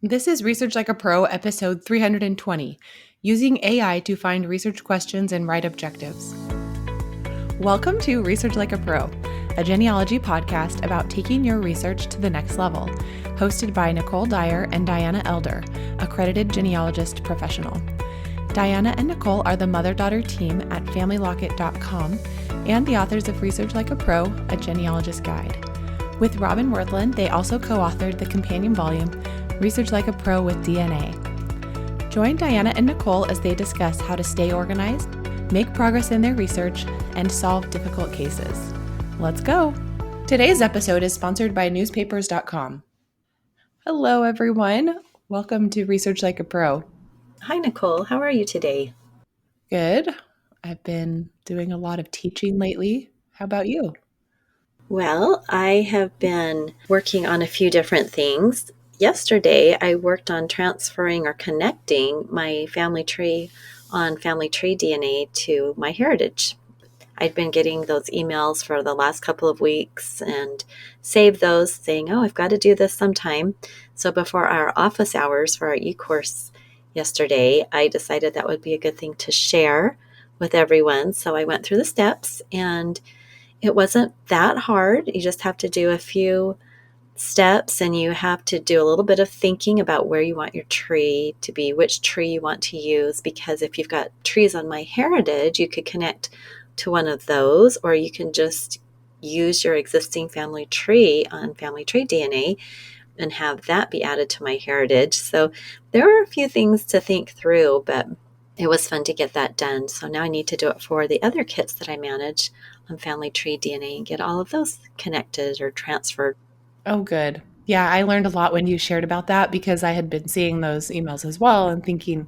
This is Research Like a Pro, episode 320, using AI to find research questions and write objectives. Welcome to Research Like a Pro, a genealogy podcast about taking your research to the next level, hosted by Nicole Dyer and Diana Elder, accredited genealogist professional. Diana and Nicole are the mother-daughter team at FamilyLocket.com and the authors of Research Like a Pro, a genealogist guide. With Robin Worthland, they also co-authored the companion volume, Research Like a Pro with DNA. Join Diana and Nicole as they discuss how to stay organized, make progress in their research, and solve difficult cases. Let's go! Today's episode is sponsored by newspapers.com. Hello, everyone. Welcome to Research Like a Pro. Hi, Nicole. How are you today? Good. I've been doing a lot of teaching lately. How about you? Well, I have been working on a few different things. Yesterday, I worked on transferring or connecting my family tree on Family Tree DNA to my heritage. I'd been getting those emails for the last couple of weeks and saved those saying, I've got to do this sometime. So before our office hours for our e-course yesterday, I decided that would be a good thing to share with everyone. So I went through the steps and it wasn't that hard. You just have to do a few steps and you have to do a little bit of thinking about where you want your tree to be, which tree you want to use, because if you've got trees on My Heritage, you could connect to one of those, or you can just use your existing family tree on Family Tree DNA and have that be added to My Heritage. So there are a few things to think through, but it was fun to get that done. So now I need to do it for the other kits that I manage on Family Tree DNA and get all of those connected or transferred. Oh, good. Yeah, I learned a lot when you shared about that because I had been seeing those emails as well and thinking,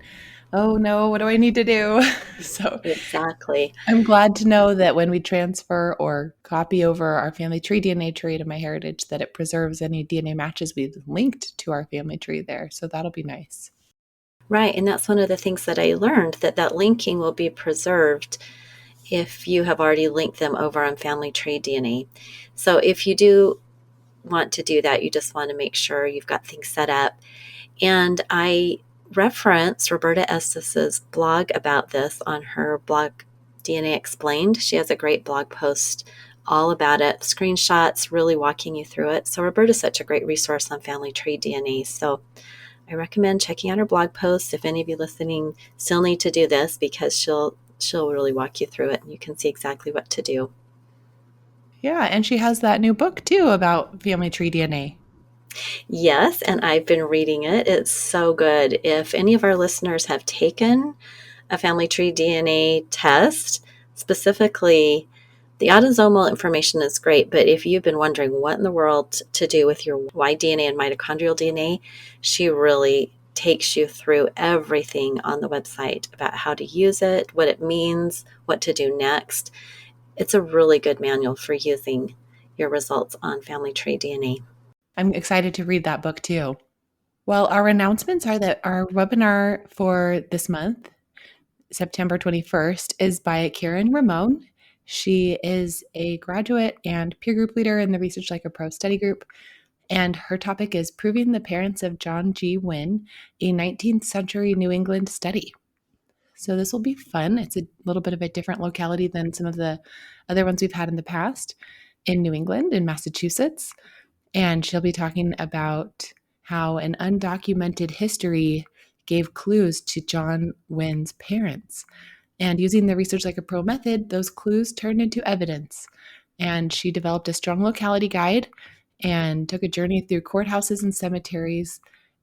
oh no, what do I need to do? So Exactly. I'm glad to know that when we transfer or copy over our family tree DNA tree to My Heritage, that it preserves any DNA matches we've linked to our family tree there. So that'll be nice. Right. And that's one of the things that I learned, that linking will be preserved if you have already linked them over on Family Tree DNA. So if you do want to do that, you just want to make sure you've got things set up. And I reference Roberta Estes's blog about this on her blog, DNA Explained. She has a great blog post all about it, screenshots, really walking you through it. So Roberta's such a great resource on Family Tree DNA. So I recommend checking out her blog post if any of you listening still need to do this, because she'll really walk you through it and you can see exactly what to do. Yeah, and she has that new book too about family tree DNA. Yes, and I've been reading it. It's so good. If any of our listeners have taken a family tree DNA test, specifically the autosomal information is great, but if you've been wondering what in the world to do with your Y DNA and mitochondrial DNA, she really takes you through everything on the website about how to use it, what it means, what to do next. It's a really good manual for using your results on family tree DNA. I'm excited to read that book too. Well, our announcements are that our webinar for this month, September 21st, is by Karen Ramon. She is a graduate and peer group leader in the Research Like a Pro study group. And her topic is Proving the Parents of John G. Wynne, a 19th century New England study. So this will be fun. It's a little bit of a different locality than some of the other ones we've had in the past in New England, in Massachusetts. And she'll be talking about how an undocumented history gave clues to John Wynne's parents. And using the Research Like a Pro method, those clues turned into evidence. And she developed a strong locality guide and took a journey through courthouses and cemeteries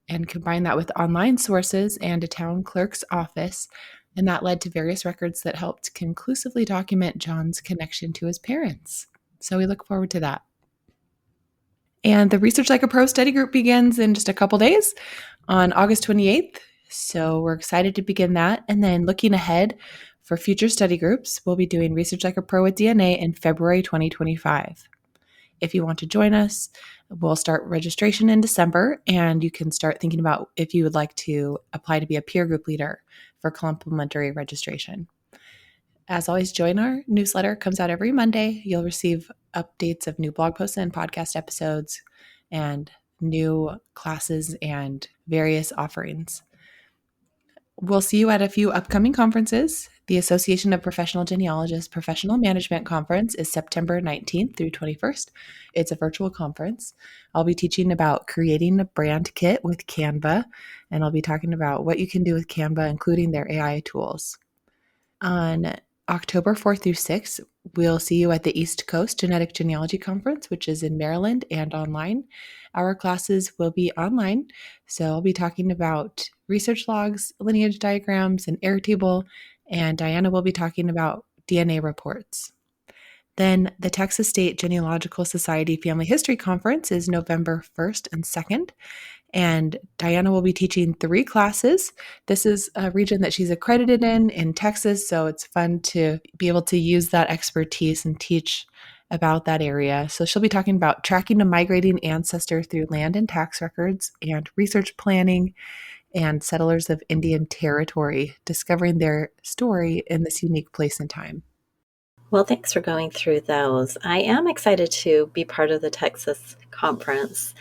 and combined that with online sources and a town clerk's office. And that led to various records that helped conclusively document John's connection to his parents. So we look forward to that. And the Research Like a Pro study group begins in just a couple days on August 28th. So we're excited to begin that. And then looking ahead for future study groups, we'll be doing Research Like a Pro with DNA in February 2025. If you want to join us, we'll start registration in December, and you can start thinking about if you would like to apply to be a peer group leader for complimentary registration. As always, join our newsletter. It comes out every Monday. You'll receive updates of new blog posts and podcast episodes and new classes and various offerings. We'll see you at a few upcoming conferences. The Association of Professional Genealogists Professional Management Conference is September 19th through 21st. It's a virtual conference. I'll be teaching about creating a brand kit with Canva, and I'll be talking about what you can do with Canva, including their AI tools. On October 4th through 6th, we'll see you at the East Coast Genetic Genealogy Conference, which is in Maryland and online. Our classes will be online, so I'll be talking about research logs, lineage diagrams, and Airtable, and Diana will be talking about DNA reports. Then the Texas State Genealogical Society Family History Conference is November 1st and 2nd. And Diana will be teaching 3 classes. This is a region that she's accredited in Texas, so it's fun to be able to use that expertise and teach about that area. So she'll be talking about tracking a migrating ancestor through land and tax records and research planning and settlers of Indian Territory, discovering their story in this unique place and time. Well, thanks for going through those. I am excited to be part of the Texas conference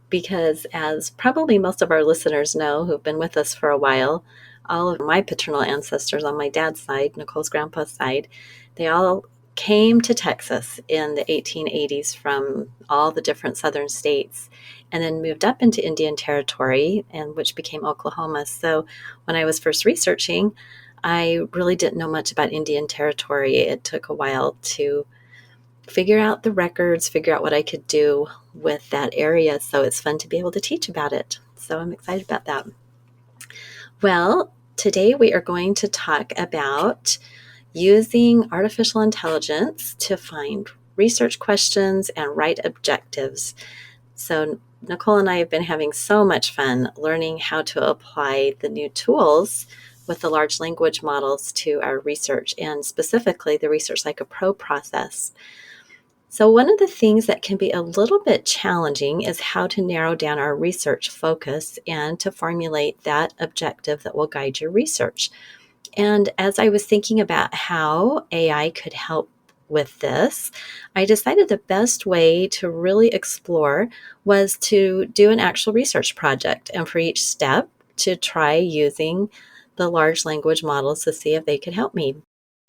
because, as probably most of our listeners know who've been with us for a while, all of my paternal ancestors on my dad's side, Nicole's grandpa's side, they all came to Texas in the 1880s from all the different southern states and then moved up into Indian Territory, and which became Oklahoma. So when I was first researching, I really didn't know much about Indian Territory. It took a while to figure out the records, figure out what I could do with that area. So it's fun to be able to teach about it. So I'm excited about that. Well, today we are going to talk about using artificial intelligence to find research questions and write objectives. So Nicole and I have been having so much fun learning how to apply the new tools with the large language models to our research, and specifically the Research Like a Pro process. So one of the things that can be a little bit challenging is how to narrow down our research focus and to formulate that objective that will guide your research. And as I was thinking about how AI could help with this, I decided the best way to really explore was to do an actual research project, and for each step to try using the large language models to see if they could help me.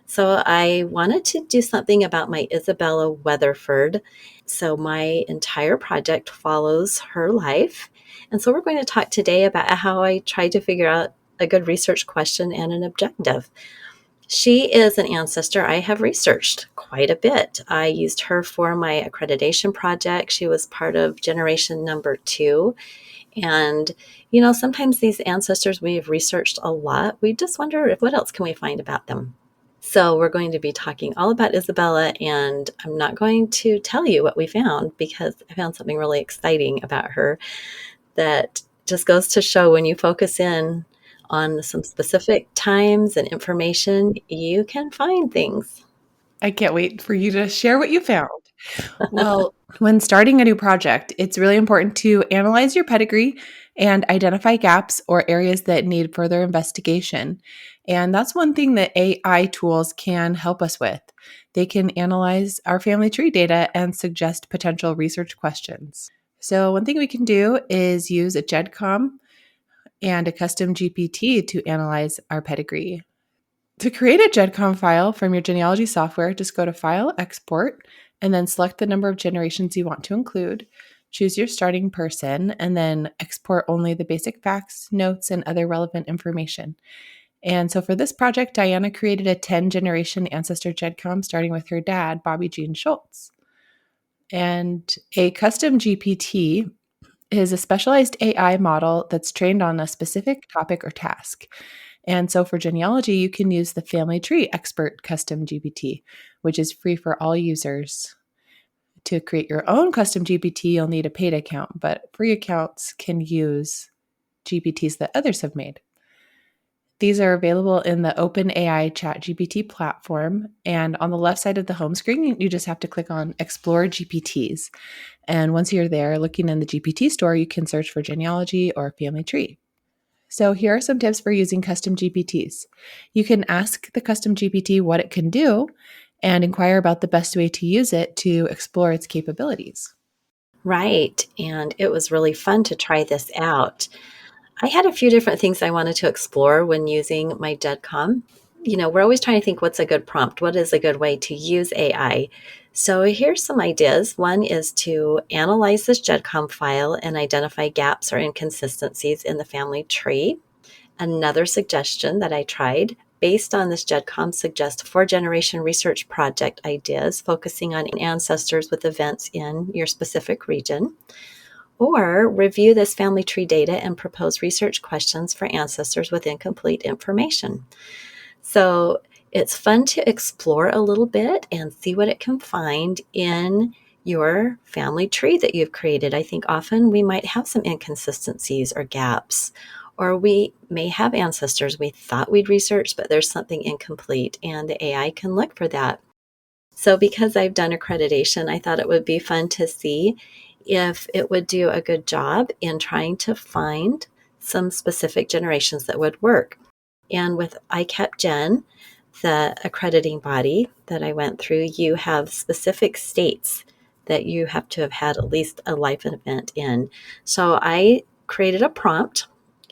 So I wanted to do something about my Isabella Weatherford. So my entire project follows her life. And so we're going to talk today about how I tried to figure out a good research question and an objective. She is an ancestor I have researched quite a bit. I used her for my accreditation project. She was part of generation number 2. And, sometimes these ancestors we've researched a lot, we just wonder what else can we find about them. So we're going to be talking all about Isabella, and I'm not going to tell you what we found because I found something really exciting about her that just goes to show when you focus in on some specific times and information, you can find things. I can't wait for you to share what you found. Well, when starting a new project, it's really important to analyze your pedigree and identify gaps or areas that need further investigation. And that's one thing that AI tools can help us with. They can analyze our family tree data and suggest potential research questions. So, one thing we can do is use a GEDCOM and a custom GPT to analyze our pedigree. To create a GEDCOM file from your genealogy software, just go to File, Export, and then select the number of generations you want to include. Choose your starting person, and then export only the basic facts, notes, and other relevant information. And so for this project, Diana created a 10-generation ancestor GEDCOM starting with her dad, Bobby Gene Schultz. And a custom GPT is a specialized AI model that's trained on a specific topic or task. And so for genealogy, you can use the Family Tree Expert Custom GPT, which is free for all users. To create your own custom GPT, you'll need a paid account, but free accounts can use GPTs that others have made. These are available in the OpenAI ChatGPT platform, and on the left side of the home screen, you just have to click on Explore GPTs. And once you're there, looking in the GPT store, you can search for genealogy or family tree. So here are some tips for using custom GPTs. You can ask the custom GPT what it can do and inquire about the best way to use it to explore its capabilities. Right. And it was really fun to try this out. I had a few different things I wanted to explore when using my GEDCOM. We're always trying to think what's a good prompt? What is a good way to use AI? So here's some ideas. One is to analyze this GEDCOM file and identify gaps or inconsistencies in the family tree. Another suggestion that I tried based on this GEDCOM suggests 4-generation research project ideas focusing on ancestors with events in your specific region. Or review this family tree data and propose research questions for ancestors with incomplete information. So it's fun to explore a little bit and see what it can find in your family tree that you've created. I think often we might have some inconsistencies or gaps, or we may have ancestors we thought we'd researched, but there's something incomplete, and the AI can look for that. So because I've done accreditation, I thought it would be fun to see if it would do a good job in trying to find some specific generations that would work. And with ICAP-Gen, the accrediting body that I went through, you have specific states that you have to have had at least a life event in. So I created a prompt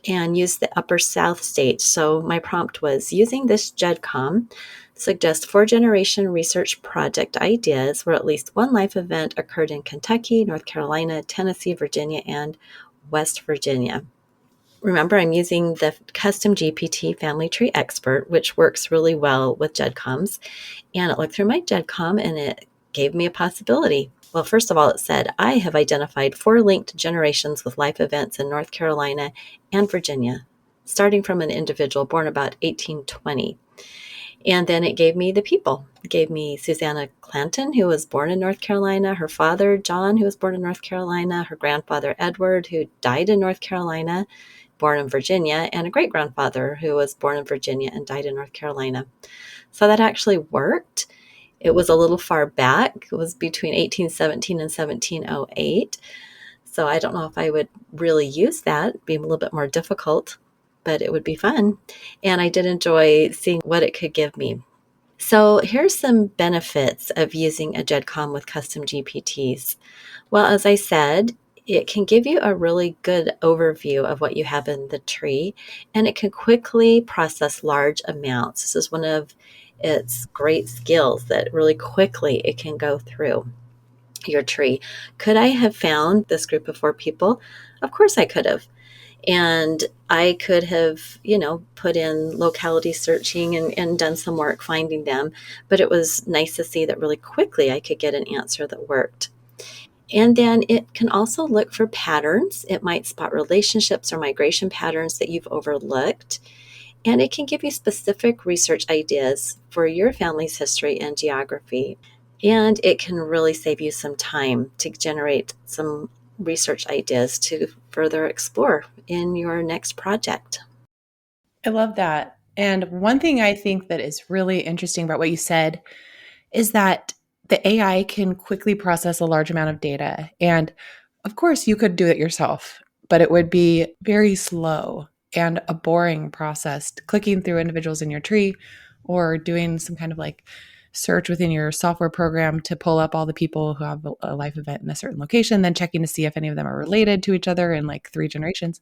and used the upper south states. So my prompt was, using this GEDCOM, suggest 4-generation research project ideas where at least one life event occurred in Kentucky, North Carolina, Tennessee, Virginia, and West Virginia. Remember, I'm using the custom GPT family tree expert, which works really well with GEDCOMs. And it looked through my GEDCOM and it gave me a possibility. Well, first of all, it said, I have identified 4 linked generations with life events in North Carolina and Virginia, starting from an individual born about 1820. And then it gave me the people. It gave me Susanna Clanton, who was born in North Carolina, her father, John, who was born in North Carolina, her grandfather, Edward, who died in North Carolina, born in Virginia, and a great-grandfather who was born in Virginia and died in North Carolina. So that actually worked. It was a little far back. It was between 1817 and 1708. So I don't know if I would really use that. It'd be a little bit more difficult, but it would be fun. And I did enjoy seeing what it could give me. So here's some benefits of using a GEDCOM with custom GPTs. Well, as I said, it can give you a really good overview of what you have in the tree, and it can quickly process large amounts. This is one of its great skills, that really quickly it can go through your tree. Could I have found this group of 4 people? Of course I could have. And I could have, put in locality searching and done some work finding them. But it was nice to see that really quickly I could get an answer that worked. And then it can also look for patterns. It might spot relationships or migration patterns that you've overlooked. And it can give you specific research ideas for your family's history and geography. And it can really save you some time to generate some research ideas to further explore in your next project. I love that. And one thing I think that is really interesting about what you said is that the AI can quickly process a large amount of data. And of course, you could do it yourself, but it would be very slow and a boring process clicking through individuals in your tree or doing some kind of like search within your software program to pull up all the people who have a life event in a certain location, then checking to see if any of them are related to each other in like 3 generations.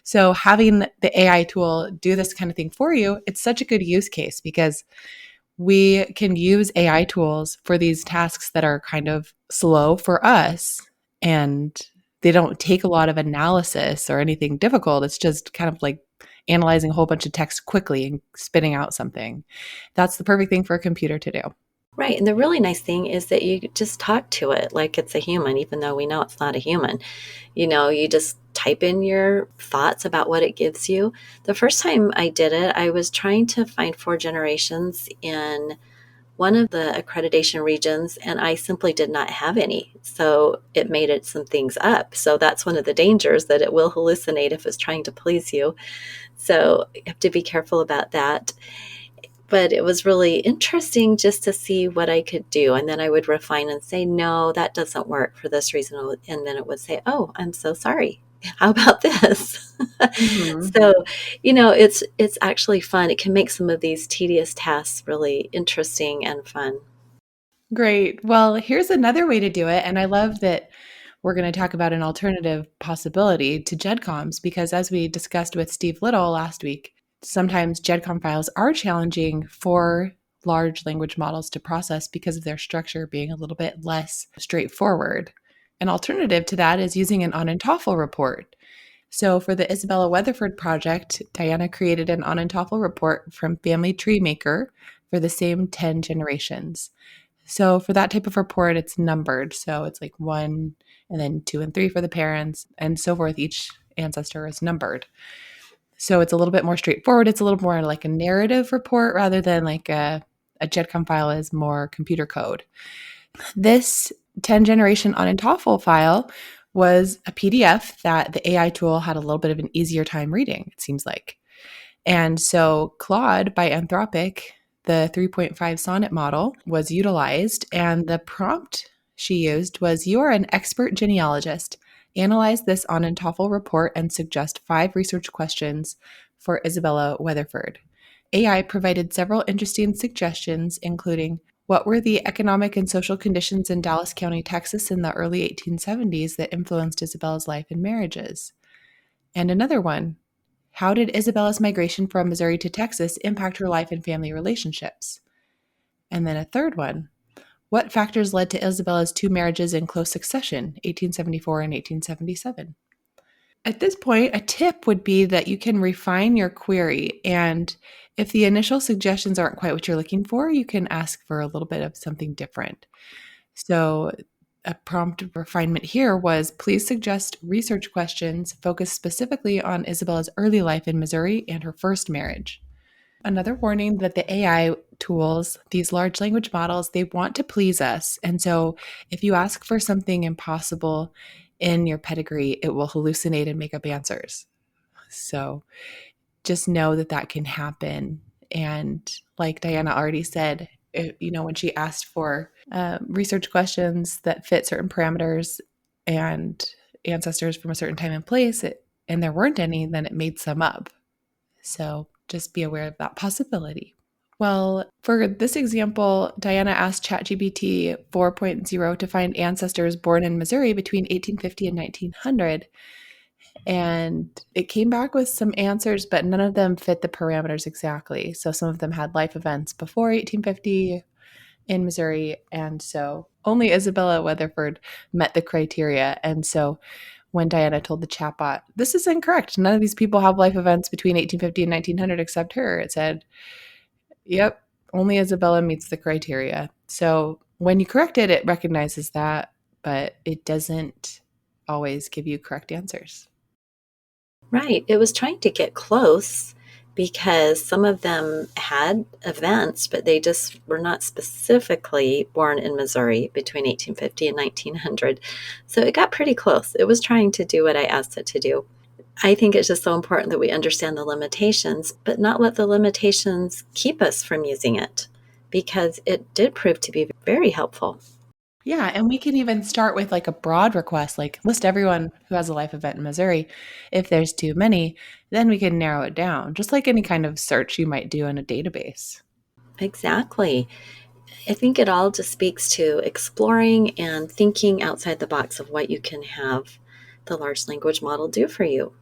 So having the AI tool do this kind of thing for you, it's such a good use case because we can use AI tools for these tasks that are kind of slow for us and they don't take a lot of analysis or anything difficult. It's just kind of like analyzing a whole bunch of text quickly and spitting out something. That's the perfect thing for a computer to do. Right. And the really nice thing is that you just talk to it like it's a human, even though we know it's not a human. You just type in your thoughts about what it gives you. The first time I did it, I was trying to find 4 generations in one of the accreditation regions, and I simply did not have any. So it made it some things up. So that's one of the dangers, that it will hallucinate if it's trying to please you. So you have to be careful about that. But it was really interesting just to see what I could do. And then I would refine and say, no, that doesn't work for this reason. And then it would say, oh, I'm so sorry. How about this? Mhm. So, it's actually fun. It can make some of these tedious tasks really interesting and fun. Great. Well, here's another way to do it. And I love that we're going to talk about an alternative possibility to GEDCOMs because, as we discussed with Steve Little last week, sometimes GEDCOM files are challenging for large language models to process because of their structure being a little bit less straightforward. An alternative to that is using an Ahnentafel report. So for the Isabella Weatherford project, Diana created an Ahnentafel report from Family Tree Maker for the same 10 generations. So for that type of report, it's numbered. So it's like 1 and then 2 and 3 for the parents and so forth. Each ancestor is numbered. So it's a little bit more straightforward. It's a little more like a narrative report rather than like a GEDCOM file is more computer code. This 10 generation Ahnentafel file was a PDF that the AI tool had a little bit of an easier time reading, it seems like. And so Claude by Anthropic, the 3.5 Sonnet model, was utilized, and the prompt she used was, "You are an expert genealogist. Analyze this Ahnentafel report and suggest 5 research questions for Isabella Weatherford." AI provided several interesting suggestions, including what were the economic and social conditions in Dallas County, Texas in the early 1870s that influenced Isabella's life and marriages? And another one, how did Isabella's migration from Missouri to Texas impact her life and family relationships? And then a third one, what factors led to Isabella's 2 marriages in close succession, 1874 and 1877? At this point, a tip would be that you can refine your query. And if the initial suggestions aren't quite what you're looking for, you can ask for a little bit of something different. So a prompt refinement here was, please suggest research questions focused specifically on Isabella's early life in Missouri and her first marriage. Another warning that the AI tools, these large language models, they want to please us. And so if you ask for something impossible in your pedigree, it will hallucinate and make up answers. So just know that that can happen. And like Diana already said, when she asked for research questions that fit certain parameters and ancestors from a certain time and place, and there weren't any, then it made some up. So just be aware of that possibility. Well, for this example, Diana asked ChatGPT 4.0 to find ancestors born in Missouri between 1850 and 1900. And it came back with some answers, but none of them fit the parameters exactly. So some of them had life events before 1850 in Missouri. And so only Isabella Weatherford met the criteria. And so when Diana told the chatbot, this is incorrect, none of these people have life events between 1850 and 1900 except her, it said, yep, only Isabella meets the criteria. So when you correct it, it recognizes that, but it doesn't always give you correct answers. Right. It was trying to get close because some of them had events, but they just were not specifically born in Missouri between 1850 and 1900. So it got pretty close. It was trying to do what I asked it to do. I think it's just so important that we understand the limitations, but not let the limitations keep us from using it, because it did prove to be very helpful. Yeah, and we can even start with like a broad request, like list everyone who has a life event in Missouri. If there's too many, then we can narrow it down, just like any kind of search you might do in a database. Exactly. I think it all just speaks to exploring and thinking outside the box of what you can have the large language model do for you.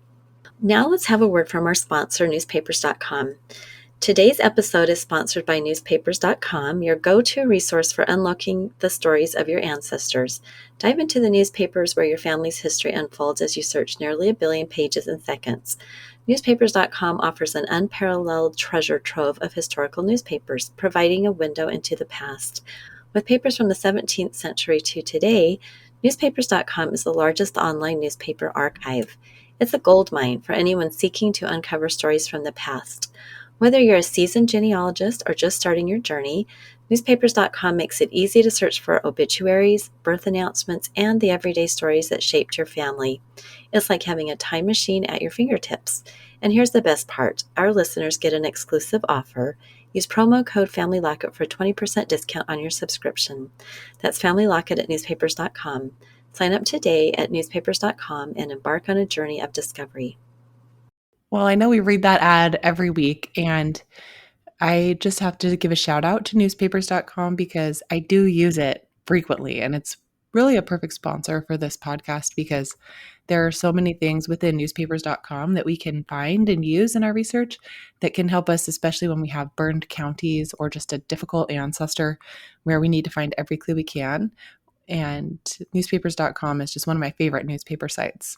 Now let's have a word from our sponsor, newspapers.com. Today's episode is sponsored by newspapers.com, your go-to resource for unlocking the stories of your ancestors. Dive into the newspapers where your family's history unfolds as you search nearly 1 billion pages in seconds. Newspapers.com offers an unparalleled treasure trove of historical newspapers, providing a window into the past. With papers from the 17th century to today, newspapers.com is the largest online newspaper archive. It's a goldmine for anyone seeking to uncover stories from the past. Whether you're a seasoned genealogist or just starting your journey, newspapers.com makes it easy to search for obituaries, birth announcements, and the everyday stories that shaped your family. It's like having a time machine at your fingertips. And here's the best part. Our listeners get an exclusive offer. Use promo code FamilyLocket for a 20% discount on your subscription. That's FamilyLocket at newspapers.com. Sign up today at newspapers.com and embark on a journey of discovery. Well, I know we read that ad every week, and I just have to give a shout out to newspapers.com because I do use it frequently, and it's really a perfect sponsor for this podcast because there are so many things within newspapers.com that we can find and use in our research that can help us, especially when we have burned counties or just a difficult ancestor where we need to find every clue we can. And newspapers.com is just one of my favorite newspaper sites.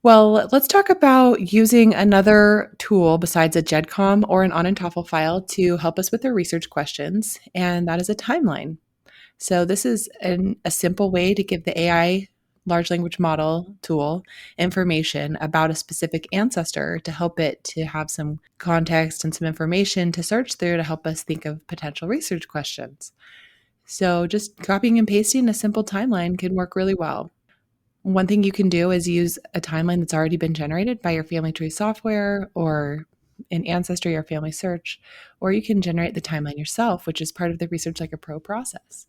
Well, let's talk about using another tool besides a GEDCOM or an Ahnentafel file to help us with our research questions, and that is a timeline. So, this is a simple way to give the AI large language model tool information about a specific ancestor to help it to have some context and some information to search through to help us think of potential research questions. So, just copying and pasting a simple timeline can work really well. One thing you can do is use a timeline that's already been generated by your family tree software or in Ancestry or Family Search, or you can generate the timeline yourself, which is part of the Research Like a Pro process.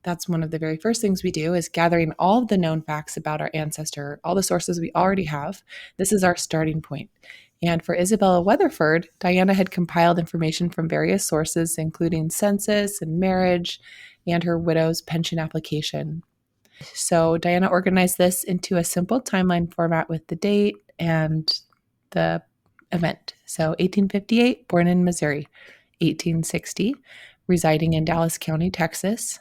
That's one of the very first things we do is gathering all of the known facts about our ancestor, all the sources we already have. This is our starting point. And for Isabella Weatherford, Diana had compiled information from various sources, including census and marriage and her widow's pension application. So Diana organized this into a simple timeline format with the date and the event. So 1858, born in Missouri. 1860, residing in Dallas County, Texas.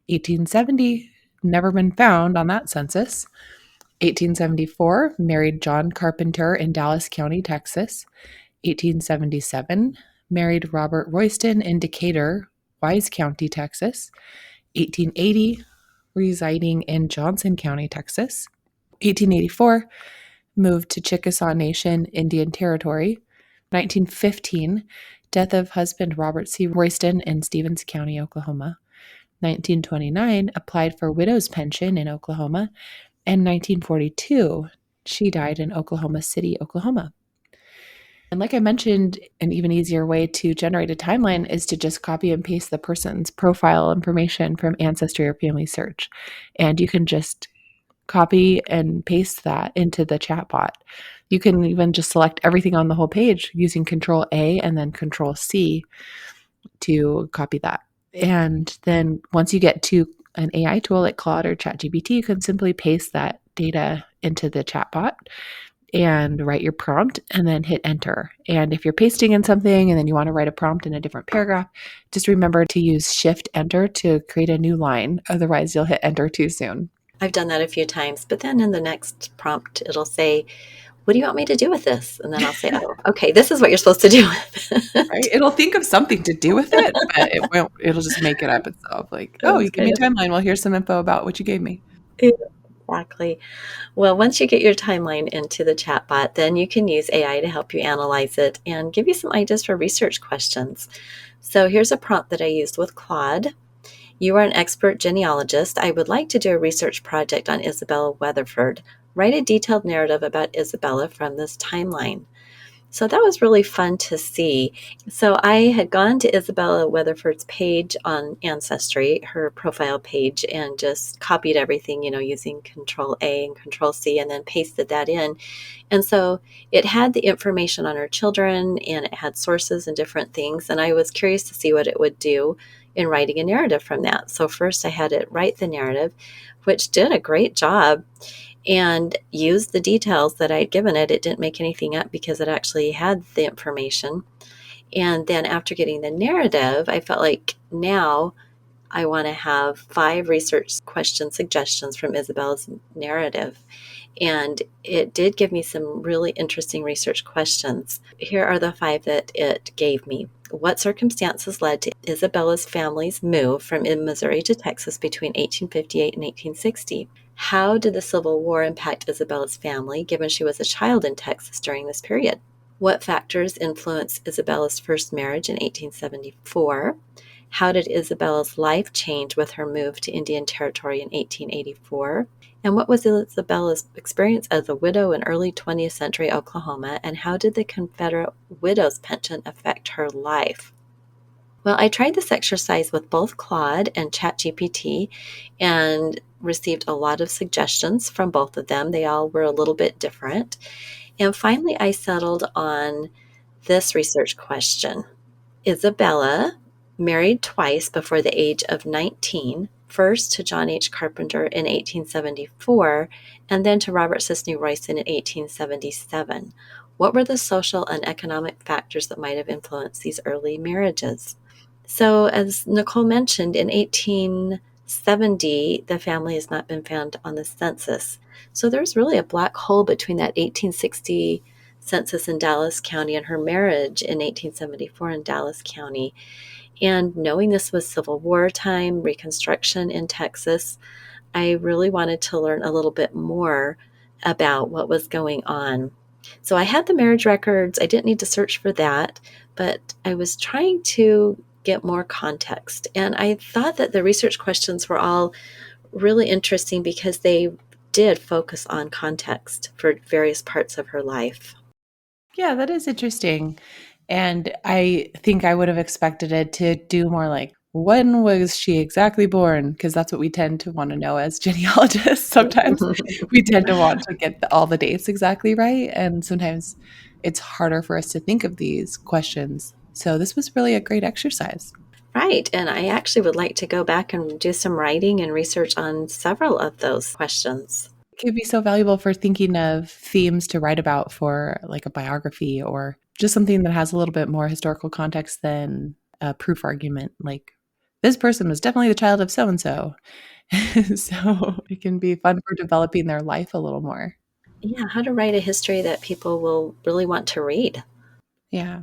1870, never been found on that census. 1874, married John Carpenter in Dallas County, Texas. 1877, married Robert Royston in Decatur, Wise County, Texas. 1880, residing in Johnson County, Texas. 1884, moved to Chickasaw Nation, Indian Territory. 1915, death of husband Robert C. Royston in Stevens County, Oklahoma. 1929, applied for widow's pension in Oklahoma. And 1942, she died in Oklahoma City, Oklahoma. And like I mentioned, an even easier way to generate a timeline is to just copy and paste the person's profile information from Ancestry or Family Search. And you can just copy and paste that into the chatbot. You can even just select everything on the whole page using Control A and then Control C to copy that. And then once you get to an AI tool like Claude or ChatGPT, you can simply paste that data into the chatbot and write your prompt and then hit enter. And if you're pasting in something and then you want to write a prompt in a different paragraph, just remember to use Shift Enter to create a new line. Otherwise, you'll hit enter too soon. I've done that a few times, but then in the next prompt, it'll say, what do you want me to do with this? And then I'll say, oh, okay, this is what you're supposed to do with it. Right? It'll think of something to do with it, but it won't. It'll just make it up itself. Like, oh, you give me a timeline. Well, here's some info about what you gave me. Exactly. Well, once you get your timeline into the chatbot, then you can use AI to help you analyze it and give you some ideas for research questions. So here's a prompt that I used with Claude. You are an expert genealogist. I would like to do a research project on Isabella Weatherford. Write a detailed narrative about Isabella from this timeline. So that was really fun to see. So I had gone to Isabella Weatherford's page on Ancestry, her profile page, and just copied everything, using Control A and Control C, and then pasted that in. And so it had the information on her children, and it had sources and different things. And I was curious to see what it would do in writing a narrative from that. So first I had it write the narrative, which did a great job and used the details that I'd given it. It didn't make anything up because it actually had the information. And then after getting the narrative, I felt like now I want to have 5 research question suggestions from Isabella's narrative. And it did give me some really interesting research questions. Here are the 5 that it gave me. What circumstances led to Isabella's family's move from Missouri to Texas between 1858 and 1860? How did the Civil War impact Isabella's family, given she was a child in Texas during this period? What factors influenced Isabella's first marriage in 1874? How did Isabella's life change with her move to Indian Territory in 1884? And what was Isabella's experience as a widow in early 20th century Oklahoma? And how did the Confederate widow's pension affect her life? Well, I tried this exercise with both Claude and ChatGPT and received a lot of suggestions from both of them. They all were a little bit different. And finally, I settled on this research question. Isabella married twice before the age of 19, first to John H. Carpenter in 1874, and then to Robert Sidney Royston in 1877. What were the social and economic factors that might have influenced these early marriages? So, as Nicole mentioned, in 1870, the family has not been found on the census. So there's really a black hole between that 1860 census in Dallas County and her marriage in 1874 in Dallas County. And knowing this was Civil War time, Reconstruction in Texas, I really wanted to learn a little bit more about what was going on. So I had the marriage records. I didn't need to search for that, but I was trying to get more context. And I thought that the research questions were all really interesting because they did focus on context for various parts of her life. Yeah, that is interesting. And I think I would have expected it to do more like, when was she exactly born? Because that's what we tend to want to know as genealogists. Sometimes we tend to want to get all the dates exactly right. And sometimes it's harder for us to think of these questions. So this was really a great exercise. Right. And I actually would like to go back and do some writing and research on several of those questions. It could be so valuable for thinking of themes to write about for like a biography or just something that has a little bit more historical context than a proof argument. Like, this person was definitely the child of so and so. So it can be fun for developing their life a little more. Yeah, how to write a history that people will really want to read. Yeah.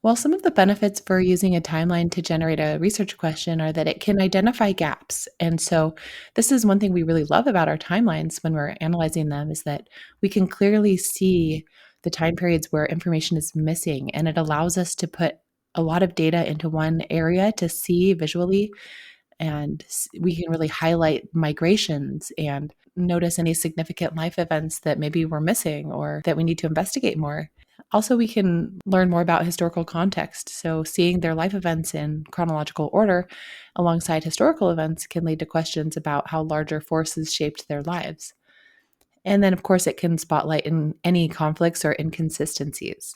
Well, some of the benefits for using a timeline to generate a research question are that it can identify gaps. And so this is one thing we really love about our timelines when we're analyzing them is that we can clearly see the time periods where information is missing, and it allows us to put a lot of data into one area to see visually, and we can really highlight migrations and notice any significant life events that maybe we're missing or that we need to investigate more. Also, we can learn more about historical context. So, seeing their life events in chronological order alongside historical events can lead to questions about how larger forces shaped their lives. And then, of course, it can spotlight in any conflicts or inconsistencies.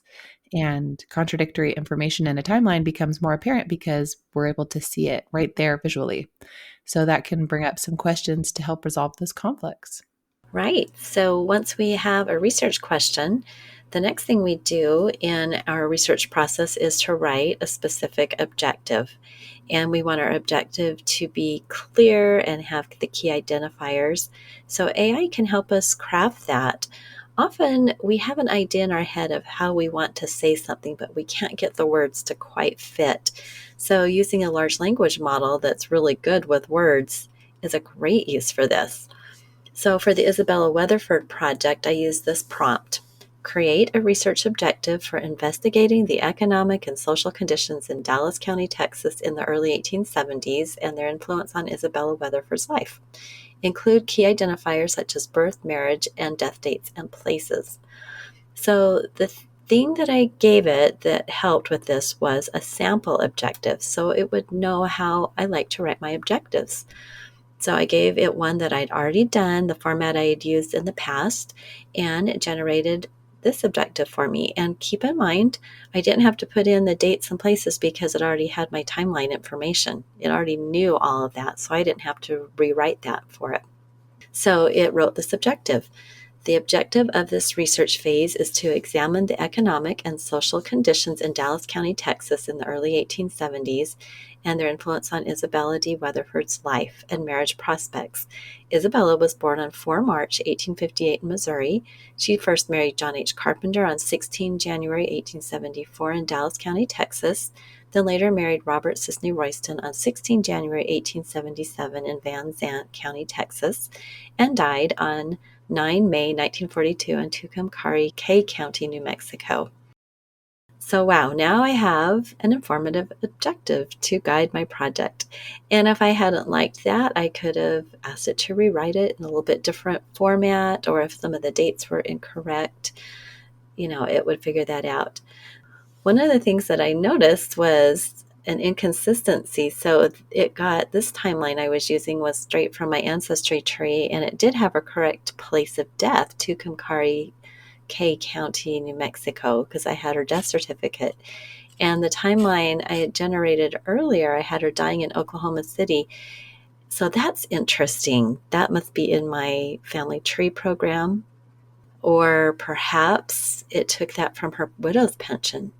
And contradictory information in a timeline becomes more apparent because we're able to see it right there visually. So, that can bring up some questions to help resolve those conflicts. Right. So once we have a research question, the next thing we do in our research process is to write a specific objective. And we want our objective to be clear and have the key identifiers. So AI can help us craft that. Often we have an idea in our head of how we want to say something, but we can't get the words to quite fit. So using a large language model that's really good with words is a great use for this. So for the Isabella Weatherford project, I used this prompt: create a research objective for investigating the economic and social conditions in Dallas County, Texas in the early 1870s and their influence on Isabella Weatherford's life. Include key identifiers such as birth, marriage, and death dates and places. So the thing that I gave it that helped with this was a sample objective, so it would know how I like to write my objectives. So I gave it one that I'd already done, the format I had used in the past, and it generated this objective for me. And keep in mind, I didn't have to put in the dates and places because it already had my timeline information. It already knew all of that, so I didn't have to rewrite that for it. So it wrote this objective. The objective of this research phase is to examine the economic and social conditions in Dallas County, Texas in the early 1870s and their influence on Isabella D. Weatherford's life and marriage prospects. Isabella was born on 4 March 1858 in Missouri. She first married John H. Carpenter on 16 January 1874 in Dallas County, Texas, then later married Robert Sidney Royston on 16 January 1877 in Van Zant County, Texas, and died on 9 May 1942 in Tucumcari, K County, New Mexico. So, wow, now I have an informative objective to guide my project. And if I hadn't liked that, I could have asked it to rewrite it in a little bit different format, or if some of the dates were incorrect, it would figure that out. One of the things that I noticed was an inconsistency. So it got this timeline I was using was straight from my ancestry tree, and it did have a correct place of death, Tucumcari, K County, New Mexico, because I had her death certificate. And the timeline I had generated earlier, I had her dying in Oklahoma City. So that's interesting. That must be in my family tree program. Or perhaps it took that from her widow's pension.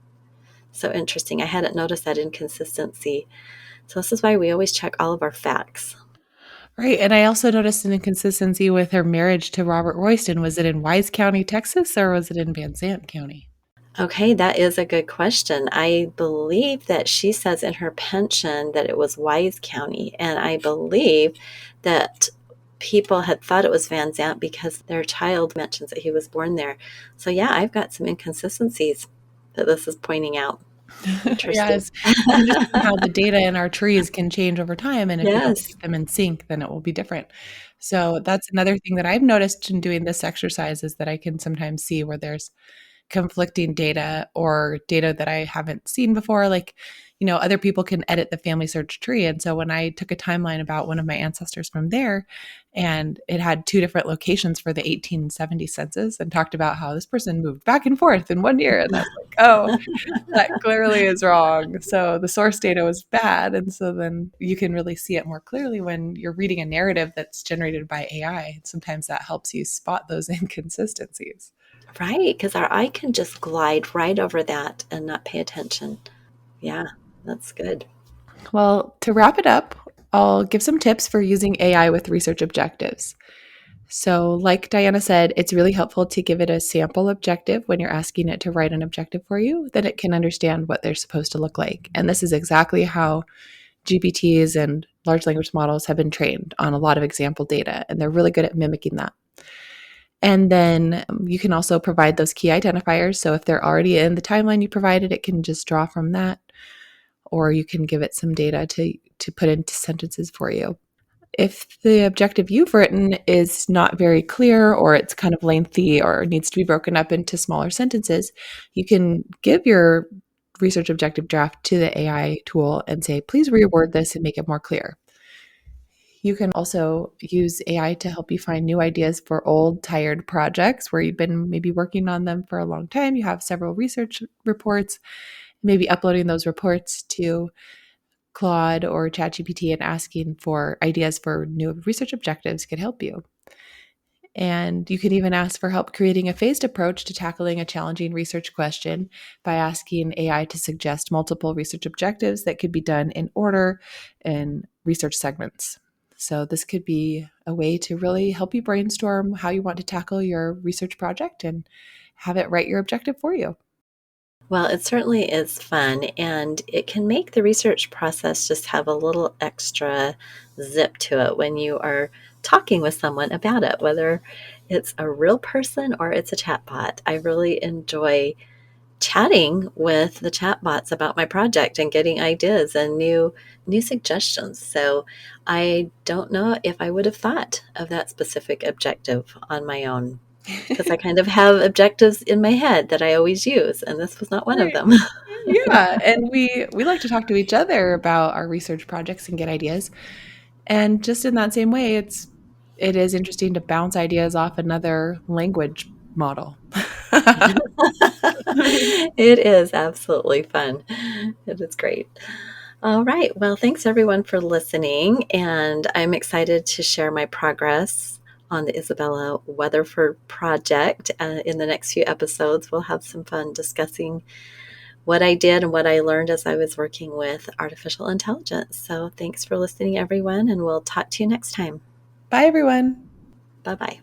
So interesting. I hadn't noticed that inconsistency. So this is why we always check all of our facts. Right. And I also noticed an inconsistency with her marriage to Robert Royston. Was it in Wise County, Texas, or was it in Van Zandt County? Okay, that is a good question. I believe that she says in her pension that it was Wise County, and I believe that people had thought it was Van Zandt because their child mentions that he was born there. So yeah, I've got some inconsistencies that this is pointing out. Interesting. Yes. It's interesting how the data in our trees can change over time, and if you don't Yes. keep them in sync, then it will be different. So that's another thing that I've noticed in doing this exercise is that I can sometimes see where there's conflicting data or data that I haven't seen before. Like, other people can edit the family search tree. And so when I took a timeline about one of my ancestors from there, and it had two different locations for the 1870 census and talked about how this person moved back and forth in 1 year. And I was like, oh, that clearly is wrong. So the source data was bad. And so then you can really see it more clearly when you're reading a narrative that's generated by AI. Sometimes that helps you spot those inconsistencies. Right, because our eye can just glide right over that and not pay attention. Yeah, that's good. Well, to wrap it up, I'll give some tips for using AI with research objectives. So, like Diana said, it's really helpful to give it a sample objective when you're asking it to write an objective for you, that it can understand what they're supposed to look like. And this is exactly how GPTs and large language models have been trained on a lot of example data, and they're really good at mimicking that. And then you can also provide those key identifiers. So if they're already in the timeline you provided, it can just draw from that, or you can give it some data to put into sentences for you. If the objective you've written is not very clear, or it's kind of lengthy, or needs to be broken up into smaller sentences, you can give your research objective draft to the AI tool and say, please reword this and make it more clear. You can also use AI to help you find new ideas for old, tired projects where you've been maybe working on them for a long time. You have several research reports, maybe uploading those reports to Claude or ChatGPT and asking for ideas for new research objectives could help you. And you can even ask for help creating a phased approach to tackling a challenging research question by asking AI to suggest multiple research objectives that could be done in order in research segments. So, this could be a way to really help you brainstorm how you want to tackle your research project and have it write your objective for you. Well, it certainly is fun, and it can make the research process just have a little extra zip to it when you are talking with someone about it, whether it's a real person or it's a chatbot. I really enjoy chatting with the chatbots about my project and getting ideas and new suggestions. So I don't know if I would have thought of that specific objective on my own, because I kind of have objectives in my head that I always use, and this was not one of Right. them. Yeah, and we like to talk to each other about our research projects and get ideas. And just in that same way, it is interesting to bounce ideas off another language model. It is absolutely fun. It is great. All right. Well, thanks everyone for listening. And I'm excited to share my progress on the Isabella Weatherford project. In the next few episodes, we'll have some fun discussing what I did and what I learned as I was working with artificial intelligence. So thanks for listening, everyone, and we'll talk to you next time. Bye, everyone. Bye bye.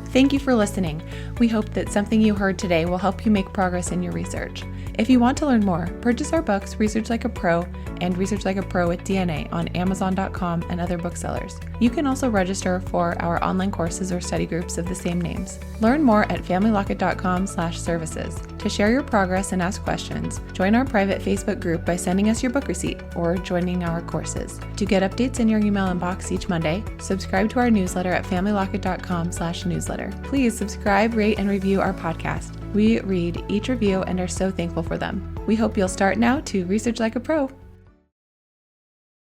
Thank you for listening. We hope that something you heard today will help you make progress in your research. If you want to learn more, purchase our books, Research Like a Pro and Research Like a Pro with DNA on Amazon.com and other booksellers. You can also register for our online courses or study groups of the same names. Learn more at familylocket.com/services. To share your progress and ask questions, join our private Facebook group by sending us your book receipt or joining our courses. To get updates in your email inbox each Monday, subscribe to our newsletter at familylocket.com/newsletter. Please subscribe, rate, and review our podcast. We read each review and are so thankful for them. We hope you'll start now to research like a pro.